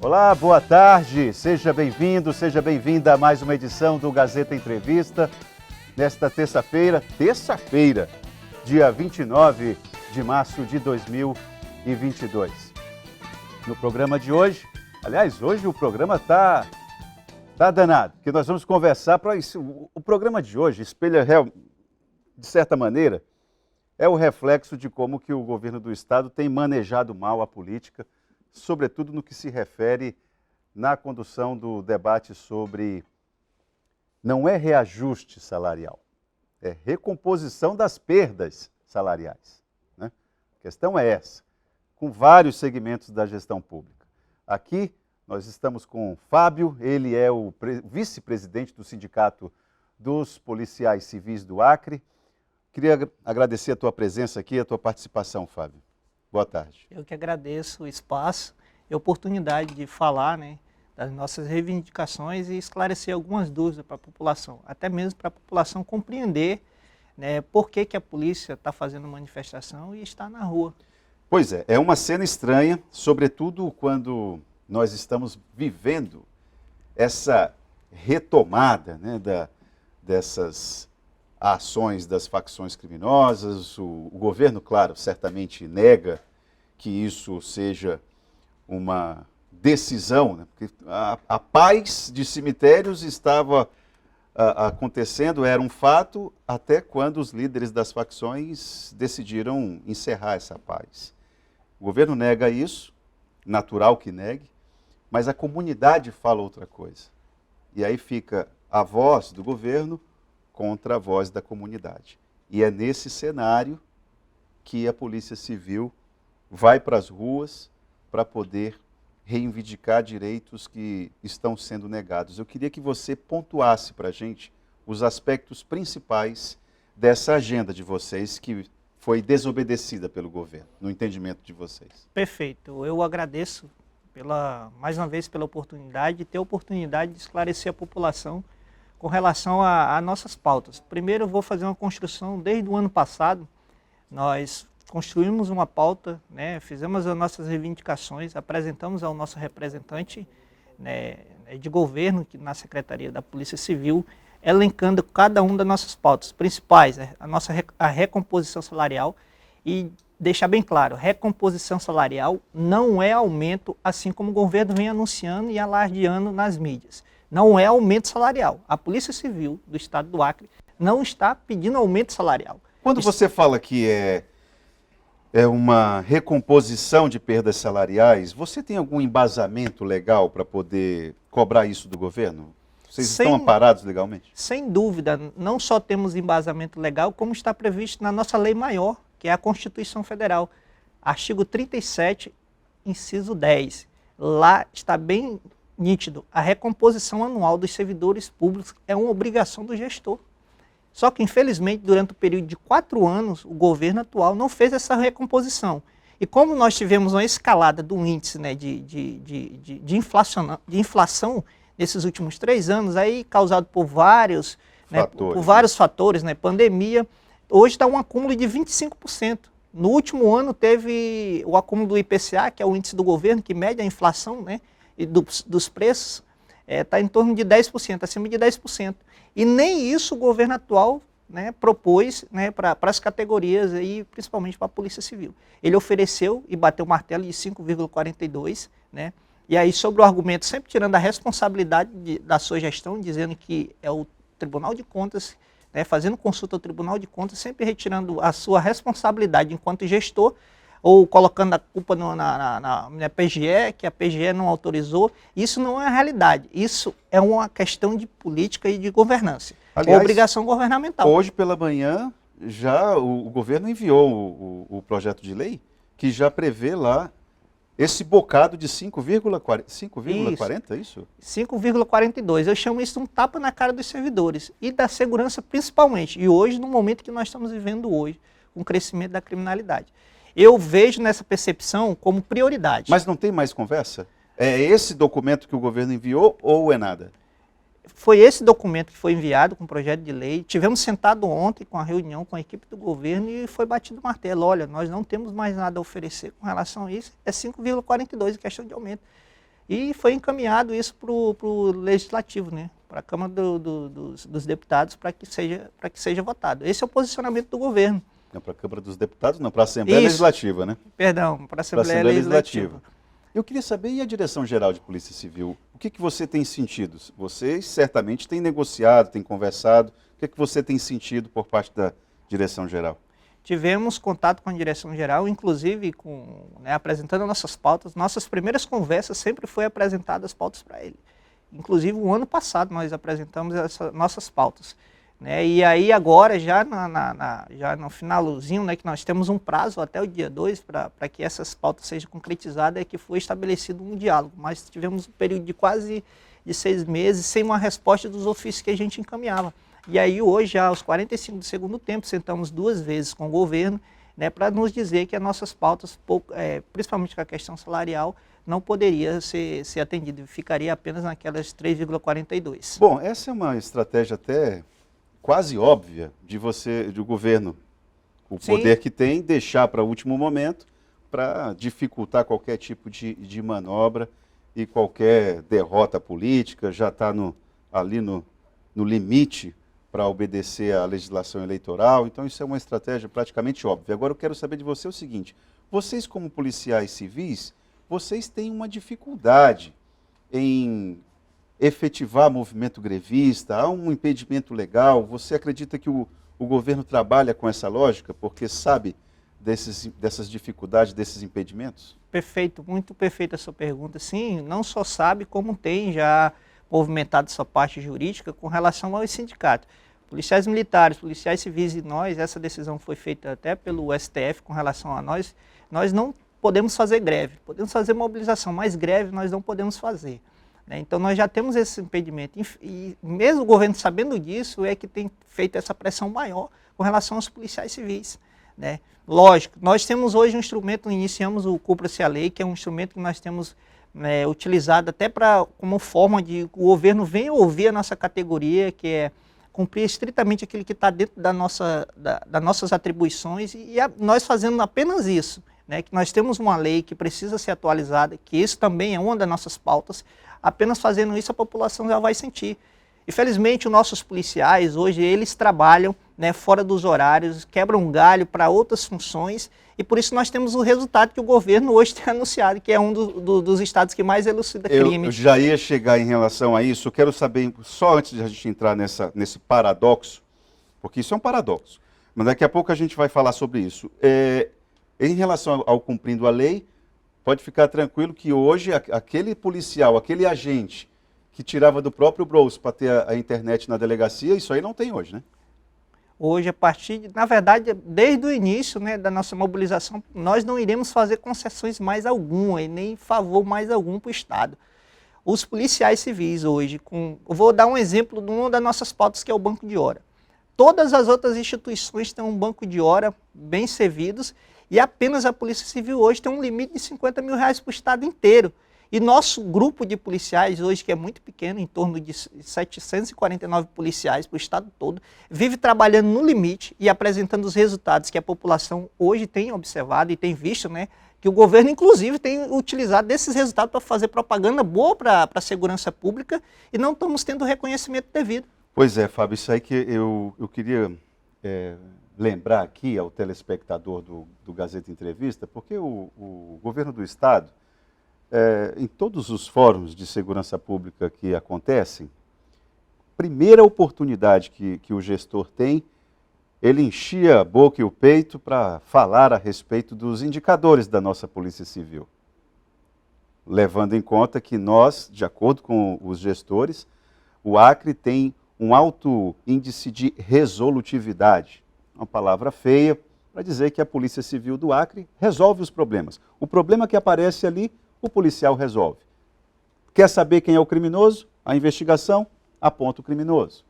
Olá, boa tarde, seja bem-vindo, seja bem-vinda a mais uma edição do Gazeta Entrevista, nesta terça-feira, dia 29 de março de 2022. No programa de hoje, aliás, hoje o programa tá danado, porque nós vamos conversar para isso. O programa de hoje espelha, de certa maneira, é o reflexo de como que o governo do estado tem manejado mal a política, sobretudo no que se refere na condução do debate sobre, não é reajuste salarial, é recomposição das perdas salariais, né? A questão é essa, com vários segmentos da gestão pública. Aqui nós estamos com o Fábio, ele é o vice-presidente do Sindicato dos Policiais Civis do Acre. Queria agradecer a tua presença aqui, a tua participação, Fábio. Boa tarde. Eu que agradeço o espaço e a oportunidade de falar, das nossas reivindicações e esclarecer algumas dúvidas para a população, até mesmo para a população compreender, por que a polícia está fazendo manifestação e está na rua. Pois é uma cena estranha, sobretudo quando nós estamos vivendo essa retomada, dessas ações das facções criminosas. O governo, claro, certamente nega que isso seja uma decisão, porque a paz de cemitérios estava acontecendo, era um fato, até quando os líderes das facções decidiram encerrar essa paz. O governo nega isso, natural que negue, mas a comunidade fala outra coisa. E aí fica a voz do governo contra a voz da comunidade. E é nesse cenário que a Polícia Civil vai para as ruas para poder reivindicar direitos que estão sendo negados. Eu queria que você pontuasse para a gente os aspectos principais dessa agenda de vocês que foi desobedecida pelo governo, no entendimento de vocês. Perfeito. Eu agradeço mais uma vez pela oportunidade de ter a oportunidade de esclarecer a população com relação a nossas pautas. Primeiro, eu vou fazer uma construção. Desde o ano passado, nós construímos uma pauta, fizemos as nossas reivindicações, apresentamos ao nosso representante de governo na Secretaria da Polícia Civil, elencando cada uma das nossas pautas principais, a recomposição salarial. E deixar bem claro, recomposição salarial não é aumento, assim como o governo vem anunciando e alardeando nas mídias. Não é aumento salarial. A Polícia Civil do Estado do Acre não está pedindo aumento salarial. Quando você fala que é uma recomposição de perdas salariais, você tem algum embasamento legal para poder cobrar isso do governo? Vocês estão amparados legalmente? Sem dúvida, não só temos embasamento legal, como está previsto na nossa lei maior, que é a Constituição Federal. Artigo 37, inciso 10. Lá está bem nítido, a recomposição anual dos servidores públicos é uma obrigação do gestor. Só que, infelizmente, durante o período de 4 anos, o governo atual não fez essa recomposição. E como nós tivemos uma escalada do índice de inflação nesses últimos 3 anos, aí causado por vários fatores, pandemia, hoje está um acúmulo de 25%. No último ano teve o acúmulo do IPCA, que é o índice do governo, que mede a inflação, e dos preços, está em torno de 10%, acima de 10%. E nem isso o governo atual propôs para as categorias, e principalmente para a Polícia Civil. Ele ofereceu e bateu o martelo de 5,42%, e aí sobre o argumento, sempre tirando a responsabilidade da sua gestão, dizendo que é o Tribunal de Contas, fazendo consulta ao Tribunal de Contas, sempre retirando a sua responsabilidade enquanto gestor, ou colocando a culpa na PGE, que a PGE não autorizou. Isso não é a realidade. Isso é uma questão de política e de governança. Aliás, obrigação governamental. Hoje pela manhã, já o governo enviou o projeto de lei que já prevê lá esse bocado de 5,40, é isso? 5,42. Eu chamo isso de um tapa na cara dos servidores e da segurança principalmente. E hoje, no momento que nós estamos vivendo hoje, com o crescimento da criminalidade. Eu vejo nessa percepção como prioridade. Mas não tem mais conversa? É esse documento que o governo enviou ou é nada? Foi esse documento que foi enviado com o projeto de lei. Tivemos sentado ontem com a reunião com a equipe do governo e foi batido o martelo. Olha, nós não temos mais nada a oferecer com relação a isso. É 5,42 em questão de aumento. E foi encaminhado isso para o Legislativo, né? Para a Câmara dos Deputados, para que seja votado. Esse é o posicionamento do governo. Não para a Câmara dos Deputados, não, para a Assembleia Legislativa, né? Perdão, para a Assembleia Legislativa. Eu queria saber, e a Direção-Geral de Polícia Civil? O que você tem sentido? Vocês certamente têm negociado, têm conversado. O que você tem sentido por parte da Direção-Geral? Tivemos contato com a Direção-Geral, inclusive apresentando nossas pautas. Nossas primeiras conversas sempre foi apresentar as pautas para ele. Inclusive, o ano passado nós apresentamos essas nossas pautas. Né? E aí agora, já no finalzinho, né, que nós temos um prazo até o dia 2 para que essas pautas sejam concretizadas, é que foi estabelecido um diálogo. Mas tivemos um período de quase 6 meses sem uma resposta dos ofícios que a gente encaminhava. E aí hoje, já aos 45 do segundo tempo, sentamos 2 vezes com o governo, né, para nos dizer que as nossas pautas, principalmente com a questão salarial, não poderia ser atendida, ficaria apenas naquelas 3,42. Bom, essa é uma estratégia até quase óbvia do governo, o Sim. poder que tem, deixar para o último momento para dificultar qualquer tipo de manobra e qualquer derrota política, já está ali no limite para obedecer à legislação eleitoral. Então isso é uma estratégia praticamente óbvia. Agora eu quero saber de você o seguinte: vocês como policiais civis, vocês têm uma dificuldade em efetivar movimento grevista, há um impedimento legal. Você acredita que o governo trabalha com essa lógica porque sabe dessas dificuldades, desses impedimentos? Perfeito, muito perfeita a sua pergunta. Sim, não só sabe, como tem já movimentado sua parte jurídica com relação aos sindicatos. Policiais militares, policiais civis e nós, essa decisão foi feita até pelo STF com relação a nós não podemos fazer greve, podemos fazer mobilização, mas greve nós não podemos fazer. Né? Então nós já temos esse impedimento e mesmo o governo sabendo disso é que tem feito essa pressão maior com relação aos policiais civis. Né? Lógico, nós temos hoje um instrumento, iniciamos o Cumpra-se a Lei, que é um instrumento que nós temos utilizado até como forma de o governo venha ouvir a nossa categoria, que é cumprir estritamente aquilo que está dentro das nossas atribuições nós fazendo apenas isso, né, que nós temos uma lei que precisa ser atualizada, que isso também é uma das nossas pautas, apenas fazendo isso a população já vai sentir. Infelizmente, os nossos policiais hoje, eles trabalham fora dos horários, quebram um galho para outras funções e por isso nós temos o resultado que o governo hoje tem anunciado, que é um dos estados que mais elucida crime. Eu já ia chegar em relação a isso, eu quero saber, só antes de a gente entrar nesse paradoxo, porque isso é um paradoxo, mas daqui a pouco a gente vai falar sobre isso. Em relação ao cumprindo a lei, pode ficar tranquilo que hoje aquele policial, aquele agente que tirava do próprio bolso para ter a internet na delegacia, isso aí não tem hoje, né? Hoje, na verdade, desde o início da nossa mobilização, nós não iremos fazer concessões mais alguma e nem favor mais algum para o Estado. Os policiais civis hoje, eu vou dar um exemplo de uma das nossas pautas, que é o banco de hora. Todas as outras instituições têm um banco de hora bem servidos e apenas a Polícia Civil hoje tem um limite de R$50 mil para o Estado inteiro. E nosso grupo de policiais hoje, que é muito pequeno, em torno de 749 policiais para o estado todo, vive trabalhando no limite e apresentando os resultados que a população hoje tem observado e tem visto, que o governo, inclusive, tem utilizado desses resultados para fazer propaganda boa para a segurança pública e não estamos tendo o reconhecimento devido. Pois é, Fábio, isso aí que eu queria lembrar aqui ao telespectador do Gazeta Entrevista, porque o governo do estado, em todos os fóruns de segurança pública que acontecem, primeira oportunidade que o gestor tem, ele enchia a boca e o peito para falar a respeito dos indicadores da nossa Polícia Civil. Levando em conta que nós, de acordo com os gestores, o Acre tem um alto índice de resolutividade. Uma palavra feia para dizer que a Polícia Civil do Acre resolve os problemas. O problema que aparece ali, o policial resolve. Quer saber quem é o criminoso? A investigação aponta o criminoso.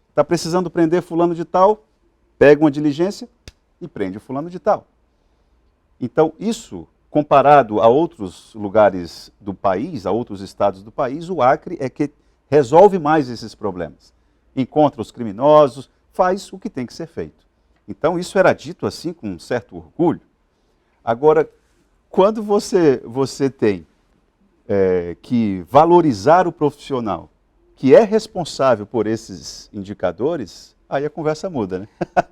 Está precisando prender fulano de tal? Pega uma diligência e prende o fulano de tal. Então, isso, comparado a outros lugares do país, a outros estados do país, o Acre é que resolve mais esses problemas. Encontra os criminosos, faz o que tem que ser feito. Então, isso era dito assim com um certo orgulho. Agora, quando você tem que valorizar o profissional que é responsável por esses indicadores, aí a conversa muda, né?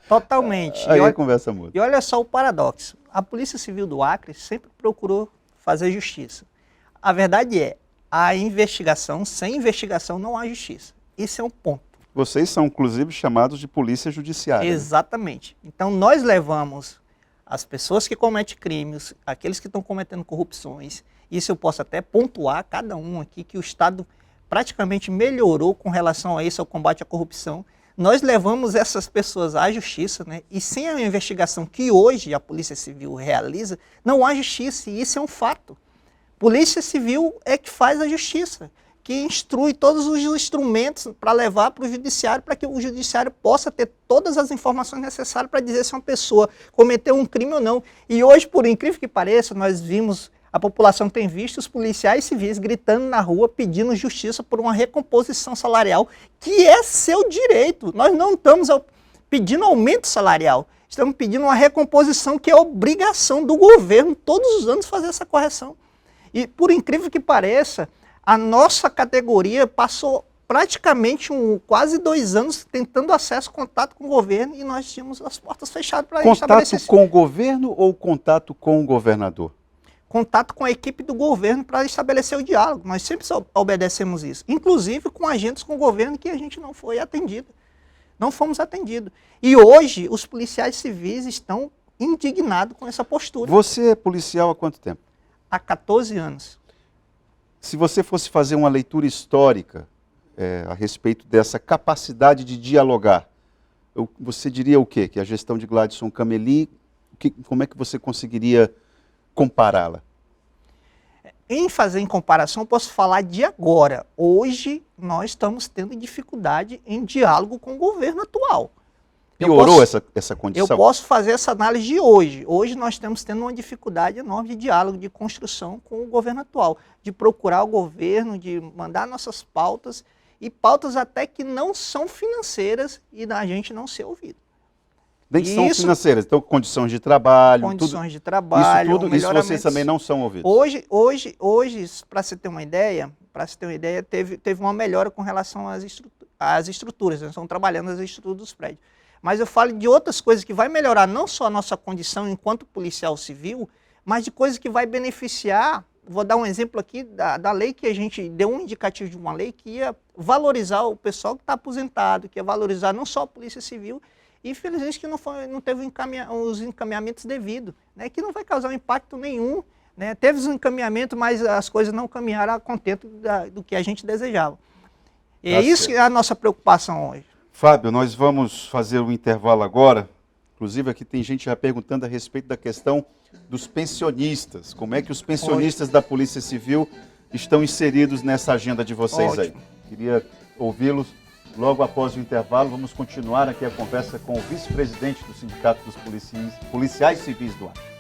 Totalmente. Aí a conversa muda. E olha só o paradoxo. A Polícia Civil do Acre sempre procurou fazer justiça. A verdade é, a investigação, sem investigação não há justiça. Esse é um ponto. Vocês são, inclusive, chamados de polícia judiciária. Exatamente. Né? Então, nós levamos as pessoas que cometem crimes, aqueles que estão cometendo corrupções, isso eu posso até pontuar, cada um aqui, que o Estado praticamente melhorou com relação a isso, ao combate à corrupção. Nós levamos essas pessoas à justiça, né? E sem a investigação que hoje a Polícia Civil realiza, não há justiça, e isso é um fato. Polícia Civil é que faz a justiça, que instrui todos os instrumentos para levar para o judiciário, para que o judiciário possa ter todas as informações necessárias para dizer se uma pessoa cometeu um crime ou não. E hoje, por incrível que pareça, nós vimos, a população tem visto os policiais civis gritando na rua, pedindo justiça por uma recomposição salarial, que é seu direito. Nós não estamos pedindo aumento salarial, estamos pedindo uma recomposição que é obrigação do governo todos os anos fazer essa correção. E por incrível que pareça, a nossa categoria passou praticamente quase 2 anos tentando acesso, contato com o governo, e nós tínhamos as portas fechadas para estabelecer. Contato com o governo ou contato com o governador? Contato com a equipe do governo para estabelecer o diálogo. Nós sempre obedecemos isso. Inclusive com agentes com o governo que a gente não foi atendido. Não fomos atendidos. E hoje os policiais civis estão indignados com essa postura. Você é policial há quanto tempo? Há 14 anos. Se você fosse fazer uma leitura histórica a respeito dessa capacidade de dialogar, você diria o quê? Que a gestão de Gladson Cameli, como é que você conseguiria compará-la? Em fazer em comparação, eu posso falar de agora. Hoje, nós estamos tendo dificuldade em diálogo com o governo atual. Piorou essa condição? Eu posso fazer essa análise de hoje. Hoje nós estamos tendo uma dificuldade enorme de diálogo, de construção com o governo atual, de procurar o governo, de mandar nossas pautas, e pautas até que não são financeiras e da gente não ser ouvido. Nem são financeiras, então condições de trabalho, de trabalho, isso vocês também não são ouvidos. Hoje, para você ter uma ideia, teve uma melhora com relação às estruturas. Nós estamos trabalhando as estruturas dos prédios. Mas eu falo de outras coisas que vai melhorar não só a nossa condição enquanto policial civil, mas de coisas que vai beneficiar. Vou dar um exemplo aqui da lei que a gente deu um indicativo de uma lei que ia valorizar o pessoal que está aposentado, que ia valorizar não só a Polícia Civil, e infelizmente que não teve os encaminhamentos devidos, né, que não vai causar impacto nenhum. Né, teve os encaminhamentos, mas as coisas não caminharam a contento do que a gente desejava. E é isso que é a nossa preocupação hoje. Fábio, nós vamos fazer um intervalo agora. Inclusive, aqui tem gente já perguntando a respeito da questão dos pensionistas. Como é que os pensionistas da Polícia Civil estão inseridos nessa agenda de vocês aí? Queria ouvi-los logo após o intervalo. Vamos continuar aqui a conversa com o vice-presidente do Sindicato dos Policiais Civis do Acre.